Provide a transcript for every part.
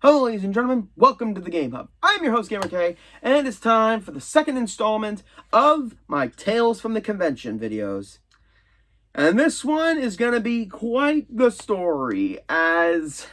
Hello ladies and gentlemen, welcome to the Game Hub. I'm your host Gamer K, and it's time for the second installment of my Tales from the Convention videos. And this one is going to be quite the story, as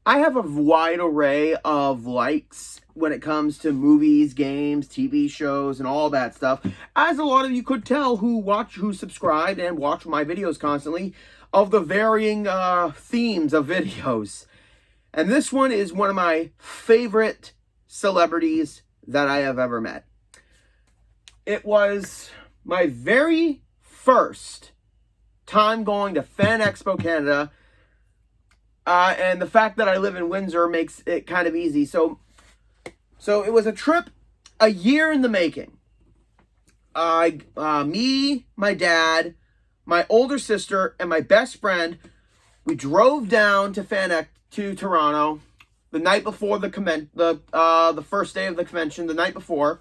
I have a wide array of likes when it comes to movies, games, TV shows, and all that stuff. As a lot of you could tell who subscribed and watch my videos constantly, of the varying themes of videos. And this one is one of my favorite celebrities that I have ever met. It was my very first time going to Fan Expo Canada. And the fact that I live in Windsor makes it kind of easy. So it was a trip a year in the making. Me, my dad, my older sister, and my best friend, we drove down to to Toronto the night before the first day of the convention, the night before.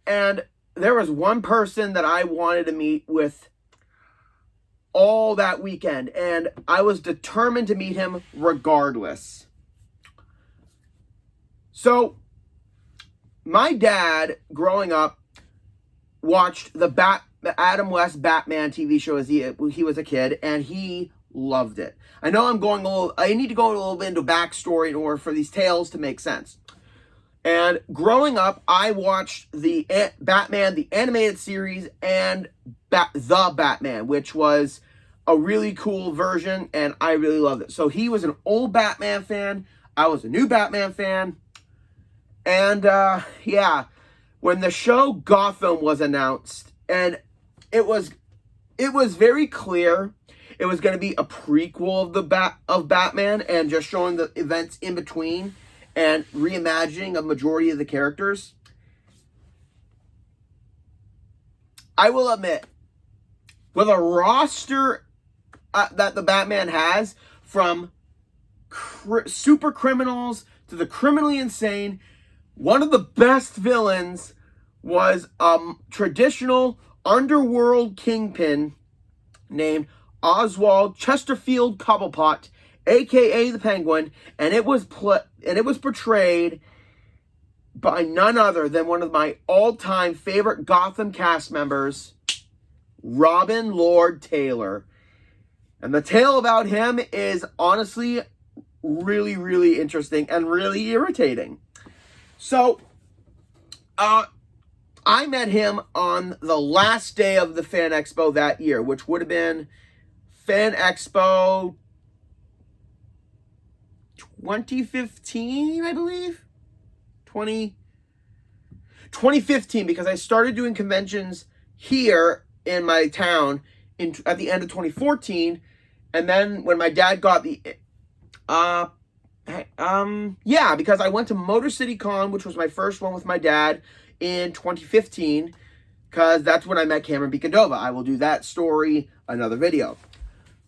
And there was one person that I wanted to meet with all that weekend, and I was determined to meet him regardless. So my dad, growing up, watched the Adam West Batman TV show as he was a kid, and he loved it. I know I need to go a little bit into backstory in order for these tales to make sense. And growing up, I watched the Batman, the animated series, and the Batman, which was a really cool version, and I really loved it. So he was an old Batman fan. I was a new Batman fan. And, yeah, when the show Gotham was announced, and it was very clear it was going to be a prequel of Batman, and just showing the events in between and reimagining a majority of the characters. I will admit, with a roster that the Batman has, from super criminals to the criminally insane, one of the best villains was traditional Underworld kingpin named Oswald Chesterfield Cobblepot, aka the Penguin, and it was portrayed by none other than one of my all-time favorite Gotham cast members, Robin Lord Taylor. And the tale about him is honestly really, really interesting and really irritating. So, I met him on the last day of the Fan Expo that year, which would have been Fan Expo 2015, I believe. 2015, because I started doing conventions here in my town at the end of 2014, and then when my dad got because I went to Motor City Con, which was my first one with my dad in 2015, because that's when I met Cameron Bicandova. I will do that story another video.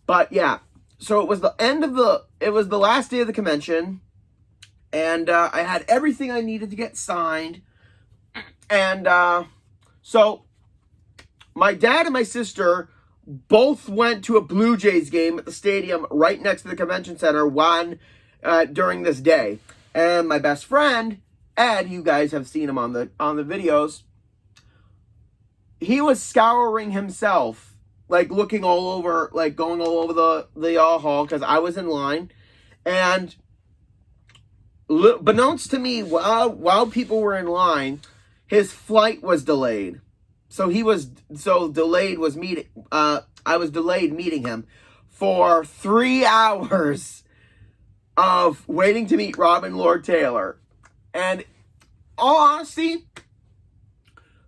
But yeah, so it was the last day of the convention, and I had everything I needed to get signed. And so my dad and my sister both went to a Blue Jays game at the stadium right next to the convention center during this day. And my best friend, Ed, you guys have seen him on the videos, he was scouring himself, like looking all over, like going all over the hall, because I was in line. And beknownst to me, while people were in line, his flight was delayed. So I was delayed meeting him for 3 hours of waiting to meet Robin Lord Taylor. And all honesty,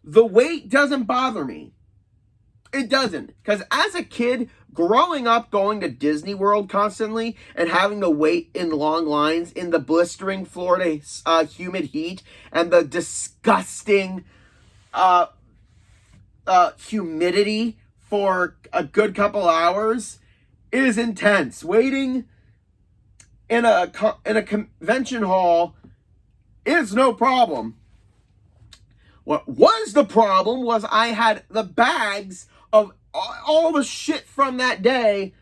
the wait doesn't bother me. It doesn't. Because as a kid, growing up, going to Disney World constantly and having to wait in long lines in the blistering Florida humid heat and the disgusting humidity for a good couple hours is intense. Waiting in a convention hall is no problem. What was the problem was I had the bags of all the shit from that day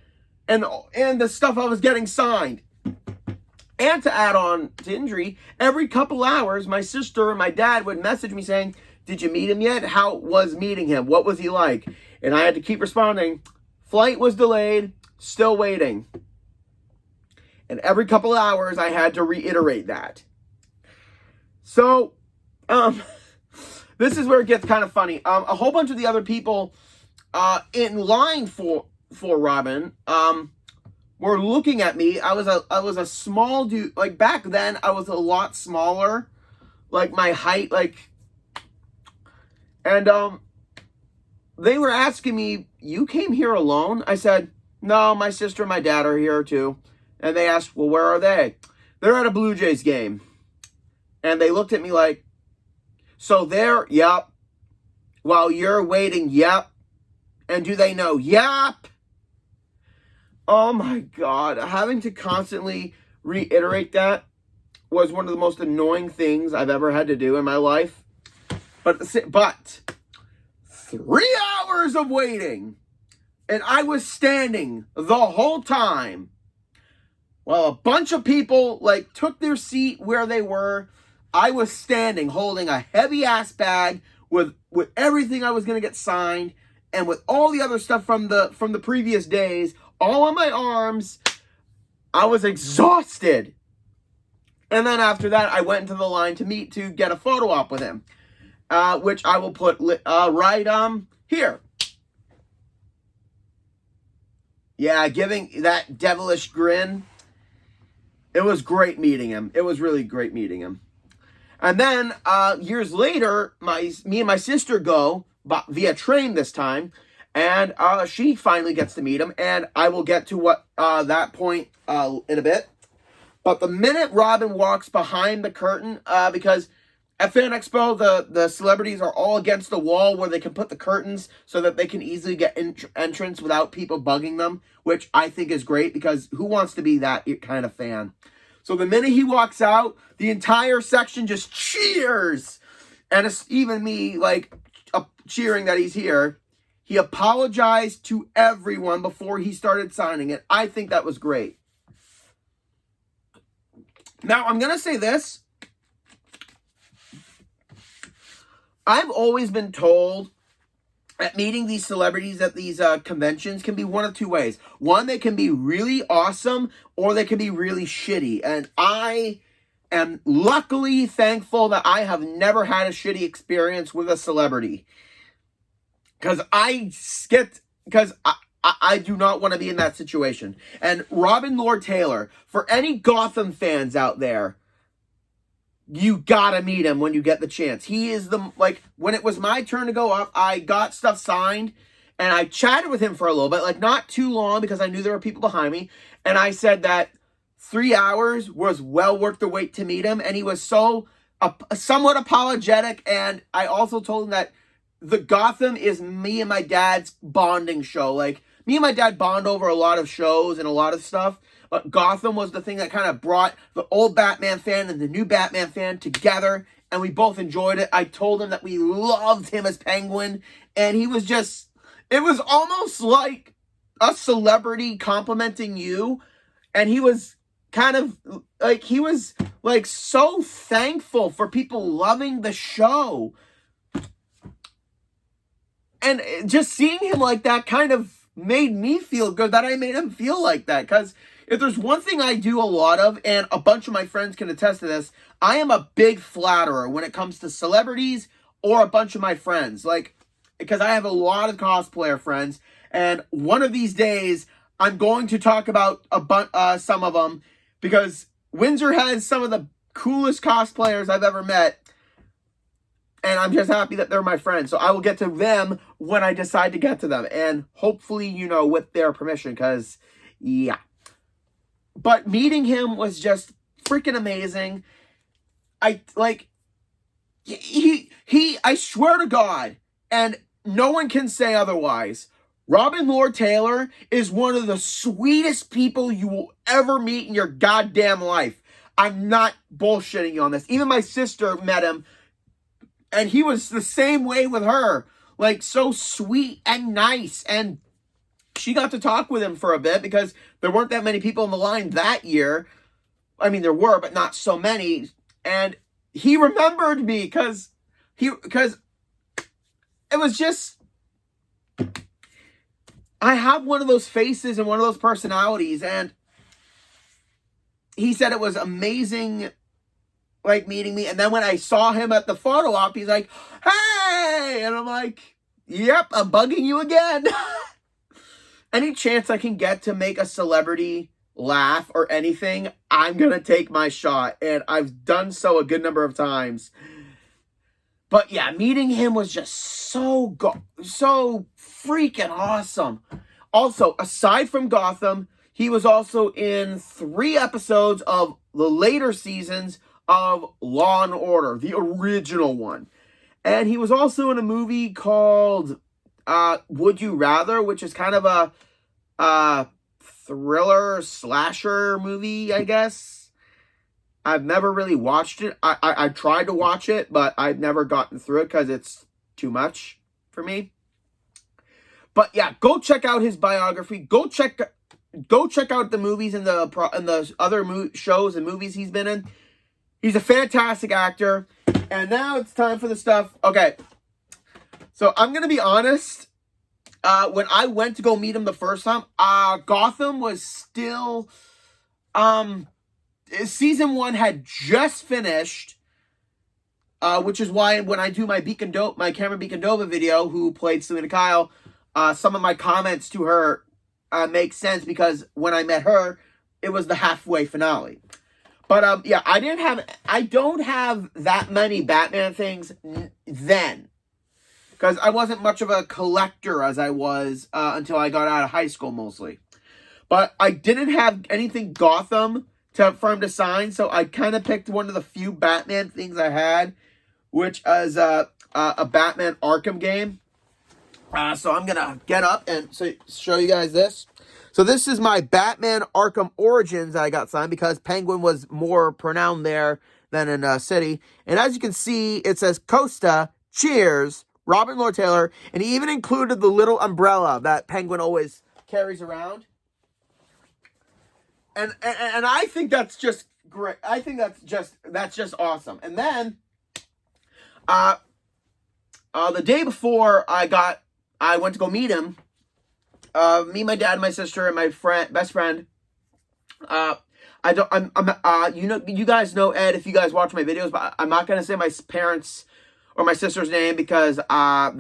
and the stuff I was getting signed. And to add on to injury, every couple hours, my sister and my dad would message me saying, did you meet him yet? How was meeting him? What was he like? And I had to keep responding, flight was delayed, still waiting. And every couple hours, I had to reiterate that. So, this is where it gets kind of funny. A whole bunch of the other people in line for Robin were looking at me. I was a small dude. Like, back then, I was a lot smaller. Like, my height, like... And, they were asking me, you came here alone? I said, no, my sister and my dad are here, too. And they asked, well, where are they? They're at a Blue Jays game. And they looked at me like, so they're, yep. While you're waiting, yep. And do they know, yep? Oh my God. Having to constantly reiterate that was one of the most annoying things I've ever had to do in my life. But 3 hours of waiting. And I was standing the whole time. While a bunch of people, like, took their seat where they were, I was standing holding a heavy-ass bag with everything I was going to get signed and with all the other stuff from the previous days, all on my arms. I was exhausted. And then after that, I went into the line to get a photo op with him, which I will put right here. Yeah, giving that devilish grin. It was great meeting him. It was really great meeting him. And then years later, me and my sister go via train this time, and she finally gets to meet him. And I will get to what that point in a bit. But the minute Robin walks behind the curtain, because at Fan Expo, the celebrities are all against the wall where they can put the curtains so that they can easily get entrance without people bugging them, which I think is great because who wants to be that kind of fan? So the minute he walks out, the entire section just cheers. And it's even me, like, cheering that he's here. He apologized to everyone before he started signing it. I think that was great. Now, I'm going to say this. I've always been told that meeting these celebrities at these conventions can be one of two ways. One, they can be really awesome, or they can be really shitty. And I am luckily thankful that I have never had a shitty experience with a celebrity. Because I do not want to be in that situation. And Robin Lord Taylor, for any Gotham fans out there, you gotta meet him when you get the chance. He is when it was my turn to go up, I got stuff signed, and I chatted with him for a little bit, like not too long because I knew there were people behind me, and I said that 3 hours was well worth the wait to meet him, and he was so somewhat apologetic, and I also told him that the Gotham is me and my dad's bonding show. Like, me and my dad bond over a lot of shows and a lot of stuff, but Gotham was the thing that kind of brought the old Batman fan and the new Batman fan together, and we both enjoyed it. I told him that we loved him as Penguin, and he was just, it was almost like a celebrity complimenting you, and he was kind of, like, he was, like, so thankful for people loving the show. And just seeing him like that kind of made me feel good that I made him feel like that, because if there's one thing I do a lot of, and a bunch of my friends can attest to this, I am a big flatterer when it comes to celebrities or a bunch of my friends. Like, because I have a lot of cosplayer friends, and one of these days, I'm going to talk about some of them, because Windsor has some of the coolest cosplayers I've ever met, and I'm just happy that they're my friends. So I will get to them when I decide to get to them, and hopefully, with their permission, because, yeah. But meeting him was just freaking amazing. I swear to God, and no one can say otherwise, Robin Lord Taylor is one of the sweetest people you will ever meet in your goddamn life. I'm not bullshitting you on this. Even my sister met him, and he was the same way with her. Like, so sweet and nice, and she got to talk with him for a bit because there weren't that many people in the line that year. I mean, there were, but not so many. And he remembered me because it was just, I have one of those faces and one of those personalities, and he said it was amazing, like, meeting me. And then when I saw him at the photo op, he's like, hey! And I'm like, yep, I'm bugging you again. Any chance I can get to make a celebrity laugh or anything, I'm going to take my shot. And I've done so a good number of times. But yeah, meeting him was just so freaking awesome. Also, aside from Gotham, he was also in 3 episodes of the later seasons of Law and Order, the original one. And he was also in a movie called Would You Rather, which is kind of a thriller slasher movie, I guess. I've never really watched it. I tried to watch it, but I've never gotten through it because it's too much for me. But yeah, go check out his biography. Go check out the movies and the other shows and movies he's been in. He's a fantastic actor. And now it's time for the stuff. Okay, so I'm gonna be honest. When I went to go meet him the first time, Gotham was still, season 1 had just finished, which is why when I do my Cameron Beacondova video, who played Selena Kyle, some of my comments to her make sense because when I met her, it was the halfway finale. But yeah, I don't have that many Batman things then. Because I wasn't much of a collector as I was until I got out of high school mostly. But I didn't have anything Gotham for him to sign, so I kind of picked one of the few Batman things I had, which is a Batman Arkham game. So I'm going to get up and show you guys this. So this is my Batman Arkham Origins that I got signed because Penguin was more pronounced there than in City. And as you can see, it says Costa, Cheers, Robin Lord Taylor, and he even included the little umbrella that Penguin always carries around. And I think that's just great. I think that's just awesome. And then the day before I went to go meet him, me, my dad, my sister, and my best friend. You guys know Ed if you guys watch my videos, but I'm not gonna say my parents or my sister's name because I'm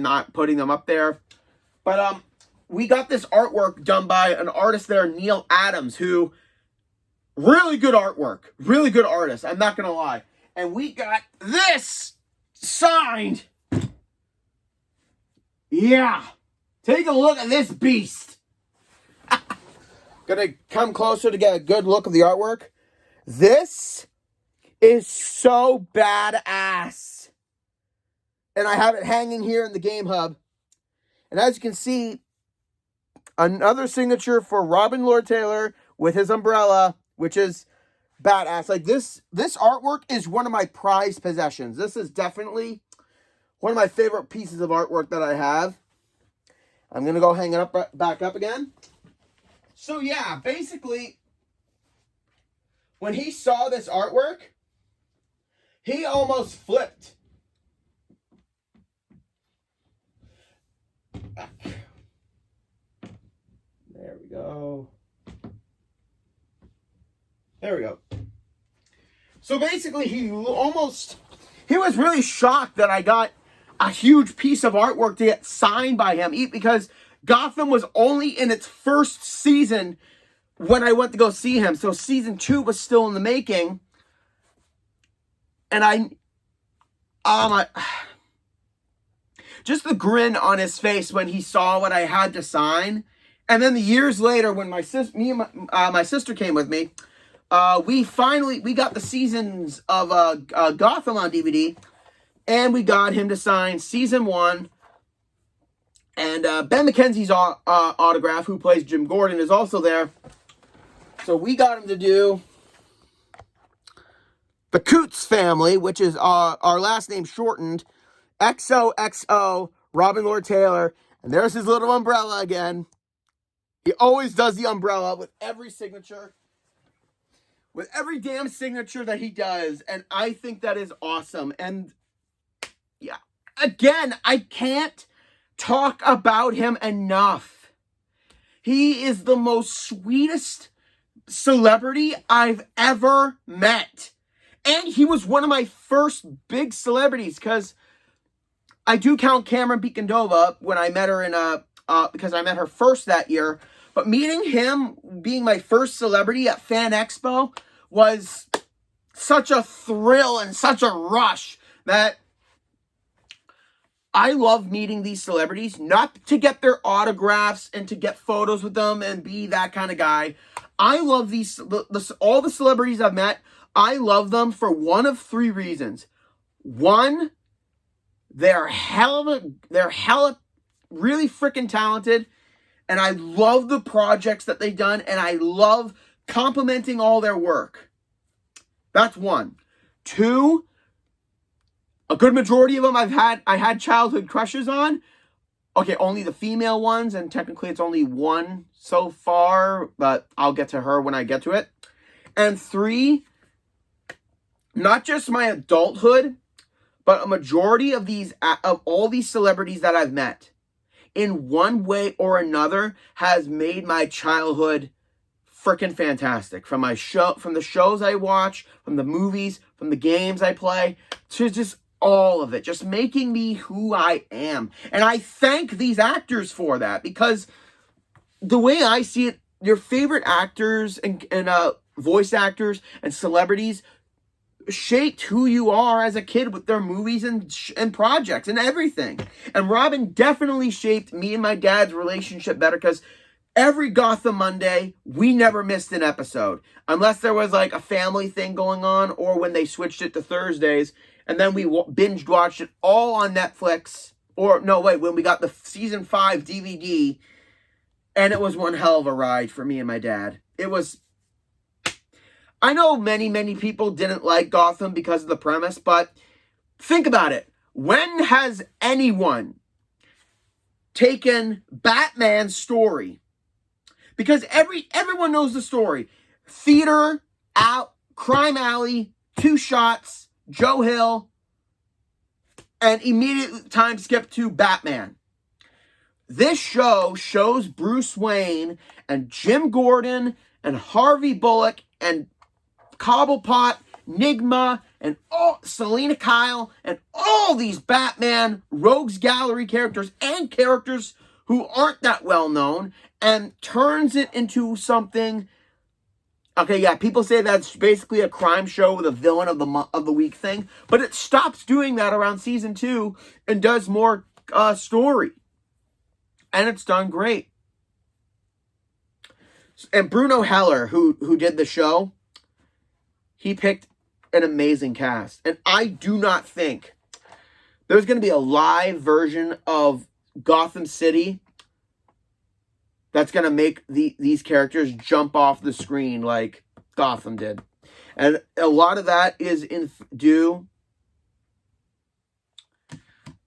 not putting them up there. But we got this artwork done by an artist there, Neil Adams, who really good artwork, really good artist. I'm not gonna lie, and we got this signed. Yeah. Take a look at this beast. Gonna come closer to get a good look of the artwork. This is so badass. And I have it hanging here in the game hub. And as you can see, another signature for Robin Lord Taylor with his umbrella, which is badass. Like this artwork is one of my prized possessions. This is definitely one of my favorite pieces of artwork that I have. I'm going to go hang it back up again. So yeah, basically, when he saw this artwork, he almost flipped. There we go. There we go. So basically, he was really shocked that I got a huge piece of artwork to get signed by him because Gotham was only in its first season when I went to go see him. So season 2 was still in the making. And just the grin on his face when he saw what I had to sign. And then the years later when my sister came with me, we got the seasons of Gotham on DVD. And we got him to sign season 1. And Ben McKenzie's autograph, who plays Jim Gordon, is also there. So we got him to do the Coots family, which is our last name shortened, XOXO, Robin Lord Taylor. And there's his little umbrella again. He always does the umbrella with every signature. With every damn signature that he does. And I think that is awesome. And yeah, again, I can't talk about him enough. He is the most sweetest celebrity I've ever met. And he was one of my first big celebrities, because I do count Cameron Beekendova when I met her in because I met her first that year. But meeting him, being my first celebrity at Fan Expo, was such a thrill and such a rush that I love meeting these celebrities, not to get their autographs and to get photos with them and be that kind of guy. I love all the celebrities I've met. I love them for one of three reasons. One, they're hella really freaking talented, and I love the projects that they've done, and I love complimenting all their work. That's one. Two, a good majority of them I had childhood crushes on. Okay, only the female ones, and technically it's only one so far, but I'll get to her when I get to it. And three, not just my adulthood, but a majority of all these celebrities that I've met, in one way or another, has made my childhood freaking fantastic. From the shows I watch, from the movies, from the games I play, to just all of it, just making me who I am. And I thank these actors for that, because the way I see it, your favorite actors and voice actors and celebrities shaped who you are as a kid with their movies and projects and everything. And Robin definitely shaped me and my dad's relationship better, because every Gotham Monday, we never missed an episode. Unless there was like a family thing going on, or when they switched it to Thursdays, and then we binge watched it all on Netflix. Or, no, wait, when we got the season 5 DVD, and it was one hell of a ride for me and my dad. It was, I know many people didn't like Gotham because of the premise, but think about it. When has anyone taken Batman's story? Because everyone knows the story. Theater, out, crime alley, 2 shots, Joe Hill, and immediate time skip to Batman. This show shows Bruce Wayne and Jim Gordon and Harvey Bullock and Cobblepot, Nigma, and Selena Kyle, and all these Batman Rogues Gallery characters and characters who aren't that well known, and turns it into something. Okay, yeah, people say that's basically a crime show with a villain of the week thing, but it stops doing that around season 2 and does more story, and it's done great. And Bruno Heller, who did the show, he picked an amazing cast, and I do not think there's going to be a live version of Gotham City that's going to make these characters jump off the screen like Gotham did. And a lot of that is due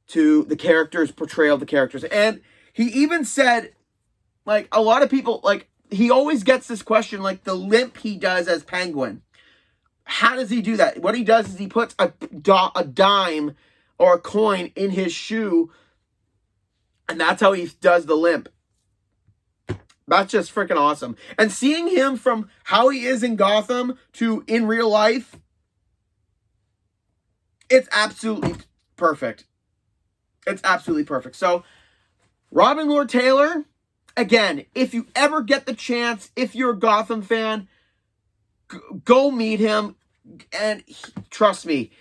to the characters' portrayal of the characters. And he even said, like, a lot of people, like, he always gets this question, like the limp he does as Penguin. How does he do that? What he does is he puts a dime or a coin in his shoe, and that's how he does the limp. That's just freaking awesome. And seeing him from how he is in Gotham to in real life, it's absolutely perfect. It's absolutely perfect. So, Robin Lord Taylor, again, if you ever get the chance, if you're a Gotham fan, go meet him, and trust me,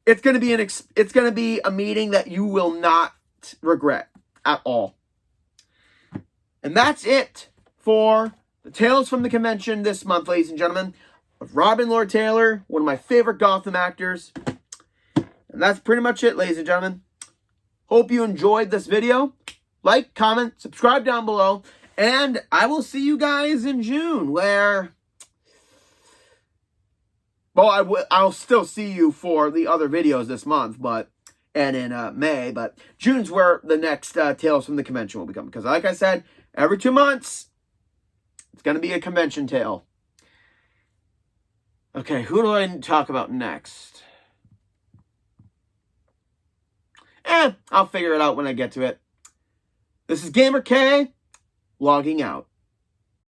it's going to be a meeting that you will not regret at all. And that's it for the Tales from the Convention this month, ladies and gentlemen, of Robin Lord Taylor, one of my favorite Gotham actors. And that's pretty much it, ladies and gentlemen. Hope you enjoyed this video. Like, comment, subscribe down below, and I will see you guys in June, where, well, I'll still see you for the other videos this month, but and in May, but June's where the next Tales from the Convention will become. Because like I said, every 2 months, it's going to be a convention tale. Okay, who do I talk about next? I'll figure it out when I get to it. This is Gamer K, logging out.